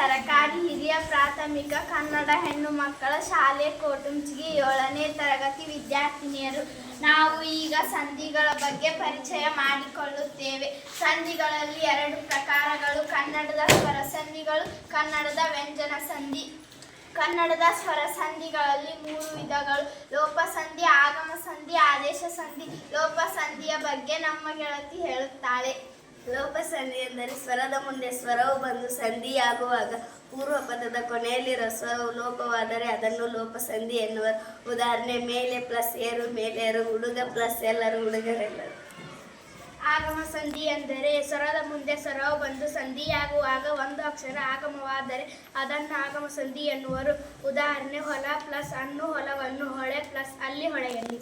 ಸರಕಾರಿ ಹಿರಿಯ ಪ್ರಾಥಮಿಕ ಕನ್ನಡ ಹೆಣ್ಣು ಮಕ್ಕಳ ಶಾಲೆ ಕೋಟುಂಚಿಗೆ 7ನೇ ತರಗತಿ ವಿದ್ಯಾರ್ಥಿನಿಯರು. ನಾವು ಈಗ ಸಂಧಿಗಳ ಬಗ್ಗೆ ಪರಿಚಯ ಮಾಡಿಕೊಳ್ಳುತ್ತೇವೆ. ಸಂಧಿಗಳಲ್ಲಿ 2 ಪ್ರಕಾರಗಳು: ಕನ್ನಡದ ಸ್ವರ ಸಂಧಿಗಳು, ಕನ್ನಡದ ವ್ಯಂಜನ ಸಂಧಿ. ಕನ್ನಡದ ಸ್ವರ ಸಂಧಿಗಳಲ್ಲಿ 3 ವಿಧಗಳು: ಲೋಪ ಸಂಧಿ, ಆಗಮ ಸಂಧಿ, ಆದೇಶ ಸಂಧಿ. ಲೋಪ ಸಂಧಿಯ ಬಗ್ಗೆ ನಮ್ಮ ಗೆಳತಿ ಹೇಳುತ್ತಾಳೆ. ಲೋಪ ಸಂಧಿ ಎಂದರೆ ಸ್ವರದ ಮುಂದೆ ಸ್ವರವು ಬಂದು ಸಂಧಿಯಾಗುವಾಗ ಪೂರ್ವ ಪದದ ಕೊನೆಯಲ್ಲಿರುವ ಸ್ವರವು ಲೋಪವಾದರೆ ಅದನ್ನು ಲೋಪ ಸಂಧಿ ಎನ್ನುವರು. ಉದಾಹರಣೆ: ಮೇಲೆ ಪ್ಲಸ್ ಏರು ಮೇಲೇರು, ಹುಡುಗ ಪ್ಲಸ್ ಎಲ್ಲರೂ ಹುಡುಗರೆಲ್ಲರು. ಆಗಮ ಸಂಧಿ ಎಂದರೆ ಸ್ವರದ ಮುಂದೆ ಸ್ವರವು ಬಂದು ಸಂಧಿಯಾಗುವಾಗ ಒಂದು ಅಕ್ಷರ ಆಗಮವಾದರೆ ಅದನ್ನು ಆಗಮ ಸಂಧಿ ಎನ್ನುವರು. ಉದಾಹರಣೆ: ಹೊಲ ಪ್ಲಸ್ ಹಣ್ಣು ಹೊಲವನ್ನು, ಹೊಳೆ ಪ್ಲಸ್ ಅಲ್ಲಿ ಹೊಳೆಯಲ್ಲಿ.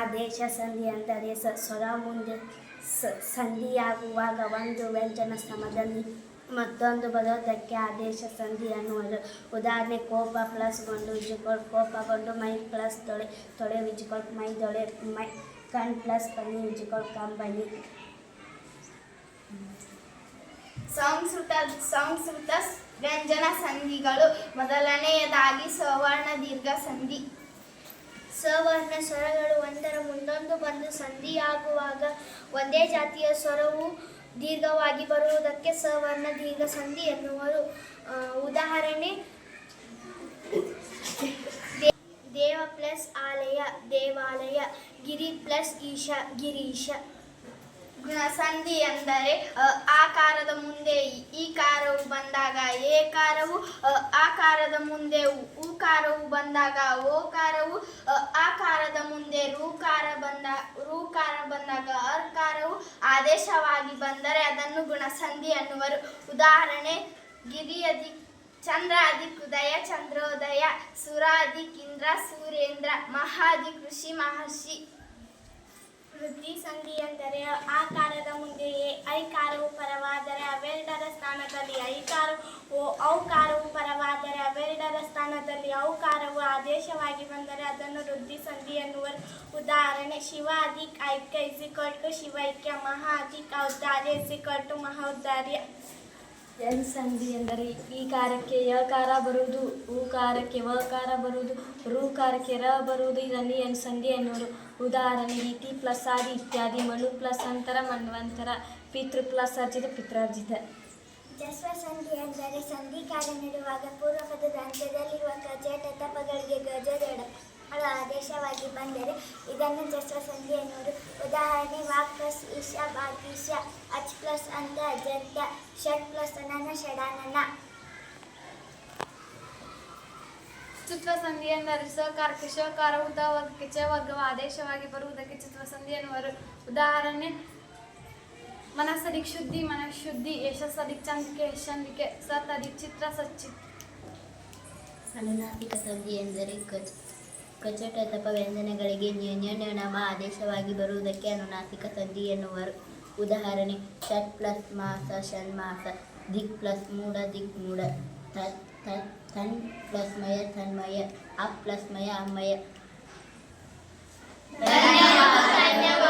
ಆದೇಶ ಸಂಧಿ ಅಂದರೆ ಸ್ವರ ಮುಂದೆ ಸಂಧಿಯಾಗುವಾಗ ಒಂದು ವ್ಯಂಜನ ಸ್ಥಾನದಲ್ಲಿ ಮತ್ತೊಂದು ಬರೋದಕ್ಕೆ ಆದೇಶ ಸಂಧಿ ಅನ್ನುವರು. ಉದಾಹರಣೆ: ಕೋಪ ಪ್ಲಸ್ ಗೊಂಡು ಇಜುಕೊಳ್ ಕೋಪಗೊಂಡು, ಮೈ ಪ್ಲಸ್ ತೊಳೆ ತೊಳೆ ಇಜುಕೊಳ್ ಮೈ ದೊಳೆ ಮೈ, ಕಣ್ ಪ್ಲಸ್ ಪನಿ ಇಜುಕೊಳ್ ಕಂಬನಿ. ಸಂಸ್ಕೃತ ವ್ಯಂಜನ ಸಂಧಿಗಳು: ಮೊದಲನೆಯದಾಗಿ ಸವರ್ಣ ದೀರ್ಘ ಸಂಧಿ. ಸವರ್ಣ ಸ್ವರಗಳು ಒಂದರ ಮುಂದೊಂದು ಬಂದು ಸಂಧಿಯಾಗುವಾಗ ಒಂದೇ ಜಾತಿಯ ಸ್ವರವು ದೀರ್ಘವಾಗಿ ಬರುವುದಕ್ಕೆ ಸವರ್ಣ ದೀರ್ಘ ಸಂಧಿ ಎನ್ನುವರು. ಉದಾಹರಣೆ: ದೇವ ಪ್ಲಸ್ ಆಲಯ ದೇವಾಲಯ, ಗಿರಿ ಪ್ಲಸ್ ಈಶ ಗಿರೀಶ. ಗುಣಸಂಧಿ ಎಂದರೆ ಆಕಾರದ ಮುಂದೆ ಈಕಾರವು ಬಂದಾಗ ಏಕಾರವು, ಆಕಾರದ ಮುಂದೆ ಉಕಾರವು ಬಂದಾಗ ಓಕಾರವು, ಆಕಾರದ ಮುಂದೆ ರೂಕಾರ ಬಂದಾಗ ಅರ್ಕಾರವು ಆದೇಶವಾಗಿ ಬಂದರೆ ಅದನ್ನು ಗುಣಸಂಧಿ ಅನ್ನುವರು. ಉದಾಹರಣೆ: ಗಿರಿಯದಿ ಚಂದ್ರಾದಿ ಉದಯ ಚಂದ್ರೋದಯ, ಸುರಾದಿ ಇಂದ್ರ ಸೂರ್ಯೇಂದ್ರ, ಮಹಾದಿ ಋಷಿ ಮಹರ್ಷಿ. ವೃದ್ಧಿ ಸಂಧಿ ಎಂದರೆ ಆಕಾರದ ಮುಂದೆ ಐಕಾರವು ಪರವಾದರೆ ಅವೆರಡರ ಸ್ಥಾನದಲ್ಲಿ ಐಕಾರವು, ಔಕಾರವು ಪರವಾದರೆ ಅವೆರಡರ ಸ್ಥಾನದಲ್ಲಿ ಔಕಾರವು ಆದೇಶವಾಗಿ ಬಂದರೆ ಅದನ್ನು ವೃದ್ಧಿ ಸಂಧಿ ಎನ್ನುವರು. ಉದಾಹರಣೆ: ಶಿವ ಅಧಿಕ್ ಐಕ್ಯ = ಶಿವೈಕ್ಯ, ಮಹಾ ಅಧಿಕ್ ಔದಾರ್ಯ = ಮಹೌದಾರ್ಯ. ಎನ್ ಸಂಧಿ ಎಂದರೆ ಈಕಾರಕ್ಕೆ ಯಕಾರ ಬರುವುದು, ಊಕಾರಕ್ಕೆ ವಕಾರ ಬರುವುದು, ಋಕಾರಕ್ಕೆ ರ ಬರುವುದು. ಇದನ್ನು ಎನ್ ಸಂಧಿ ಎನ್ನುವರು. ಉದಾಹರಣೆ: ಇತಿ ಪ್ಲಸ್ ಆದಿ ಇತ್ಯಾದಿ, ಮನು ಪ್ಲಸ್ ಅಂತರ ಮನ್ವಂತರ, ಪಿತೃ ಪ್ಲಸ್ ಅರ್ಜಿತ ಪಿತ್ರಾರ್ಜಿತ. ಜಸ್ವ ಸಂಧಿ ಎಂದರೆ ಸಂಧಿಕಾರ್ಯ ನೀಡುವಾಗ ಪೂರ್ವ ಪದದ ಅಂತ್ಯದಲ್ಲಿರುವ ಕಜಟ ತಪಗಳಿಗೆ ಗಜಗಡ ಆದೇಶವಾಗಿ ಬಂದರೆ ಇದನ್ನು ಜಸ್ವ ಸಂಧಿ ಎನ್ನುವರು. ಉದಾಹರಣೆ: ವಾಕ್ ಪ್ಲಸ್ ಈಶ ಭಾಗೀಶ, ಅಚ್ ಪ್ಲಸ್ ಅಂತ ಅಜಂತ್ಯ, ಷಟ್ ಪ್ಲಸ್ ಅನನ ಷಡಾನನ. ಚುತ್ವ ಸಂಧಿ ಎಂದರೆ ಸಕಾರಕ್ಕೆ ಶಕಾರವು ದ ವರ್ಗಕ್ಕೆ ಚ ವರ್ಗವು ಆದೇಶವಾಗಿ ಬರುವುದಕ್ಕೆ ಚುತ್ವ ಸಂಧಿ ಎನ್ನುವರು. ಉದಾಹರಣೆ: ಮನಸ್ಸದಿಕ್ ಶುದ್ಧಿ ಮನಃಶುದ್ಧಿ, ಯಶಸ್ಸದಿಕ್ ಚಂದ್ರಿಕೆ ಯಶಂದ್ರಿಕೆ, ಸತ್ ಅದಿಕ್ ಚಿತ್ರ ಸಚ್ಚಿತ್. ಅನುನಾಸಿಕ ಸಂಧಿ ಎಂದರೆ ಕಚಟ ತಪ ವ್ಯಂಜನಗಳಿಗೆ ನ್ಯನಾಮ ಆದೇಶವಾಗಿ ಬರುವುದಕ್ಕೆ ಅನುನಾಸಿಕ ಸಂಧಿ ಎನ್ನುವರು. ಉದಾಹರಣೆ: ಷಟ್ ಪ್ಲಸ್ ಮಾಸ ಷಣ್ಮಾಸ, ದಿಕ್ ಪ್ಲಸ್ ಮೂಢ ದಿಕ್ ಮೂಢ, ತನ್ ಪ್ಲಸ್ ಮಯ ತನ್ಮಯ, ಅಪ್ ಪ್ಲಸ್ ಮಯ ಅಮ್ಮಯ. ಧನ್ಯವಾದ.